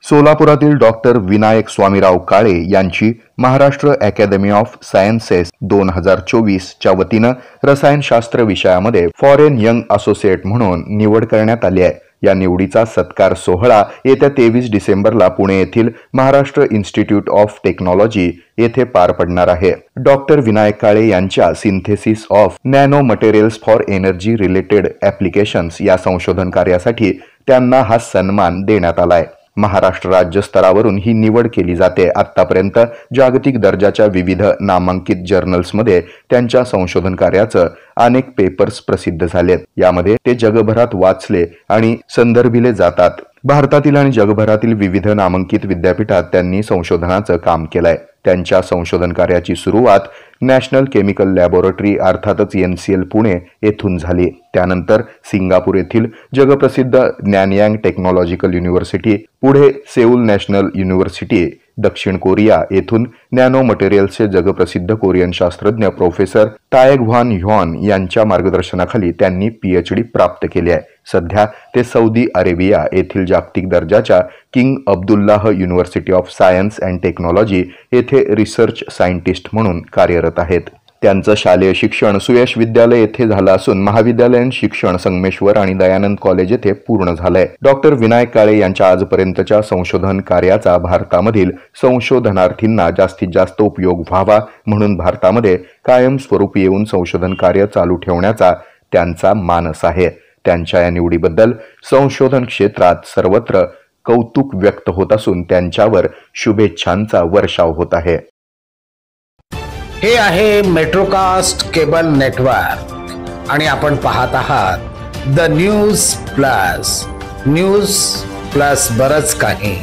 सोलापुरातील doctor Vinayak Swamirao काळे यांची Maharashtra academy of sciences 2024च्या वतीनं रसायनशास्त्र विषयामध्ये फॉरेन यंग असोसिएट म्हणून निवड करण्यात आली आहे। या निवडीचा सत्कार सोहळा येत्या 23 डिसेंबरला पुणे येथील महाराष्ट्र इन्स्टिट्यूट ऑफ टेक्नॉलॉजी येथे पार पडणार आहे। डॉक्टर विनायक काळे यांच्या synthesis of nano materials for energy related applications या संशोधन कार्यासाठी त्यांना हा सन्मान देण्यात आलाय। महाराष्ट्र राज्य स्तरावरून ही निवड केली जाते। आतापर्यंत जागतिक दर्जाच्या विविध नामांकित जर्नल्समध्ये त्यांच्या संशोधन कार्याचं अनेक पेपर्स प्रसिद्ध झालेत। यामध्ये ते जगभरात वाचले आणि संदर्भिले जातात। भारतातील आणि जगभरातील विविध नामांकित विद्यापीठात त्यांनी संशोधनाचं काम केलंय। त्यांच्या संशोधन कार्याची सुरुवात नॅशनल केमिकल लॅबोरेटरी अर्थातच NCL पुणे येथून झाली। त्यानंतर सिंगापूर येथील जगप्रसिद्ध नॅनयांग टेक्नॉलॉजिकल युनिव्हर्सिटी, पुढे सेऊल नॅशनल युनिव्हर्सिटी, दक्षिण कोरिया येथून नॅनो मटेरियल्सचे जगप्रसिद्ध कोरियन शास्त्रज्ञ प्रोफेसर ताएक व्हान ह्यॉन यांच्या मार्गदर्शनाखाली त्यांनी PhD प्राप्त केली आहे। सध्या ते सौदी अरेबिया येथील जागतिक दर्जाच्या king Abdullah university of science and technology येथे रिसर्च सायंटिस्ट म्हणून कार्यरत आहेत। त्यांचं शालेय शिक्षण सुयश विद्यालय येथे झालं असून महाविद्यालयीन शिक्षण संगमेश्वर आणि दयानंद कॉलेज येथे पूर्ण झालंय। डॉक्टर विनायक काळे यांच्या आजपर्यंतच्या संशोधन कार्याचा भारतामधील संशोधनार्थींना जास्तीत जास्त उपयोग व्हावा म्हणून भारतामध्ये कायमस्वरूपी येऊन संशोधन कार्य चालू ठेवण्याचा त्यांचा मानस आहे। त्यांच्या या निवडीबद्दल संशोधन क्षेत्रात सर्वत्र कौतुक व्यक्त होत असून त्यांच्यावर शुभेच्छांचा वर्षाव होत आहे। हे आहे मेट्रोकास्ट केबल नेटवर्क आणि आपण पाहत आहात द न्यूज प्लस बरच काही।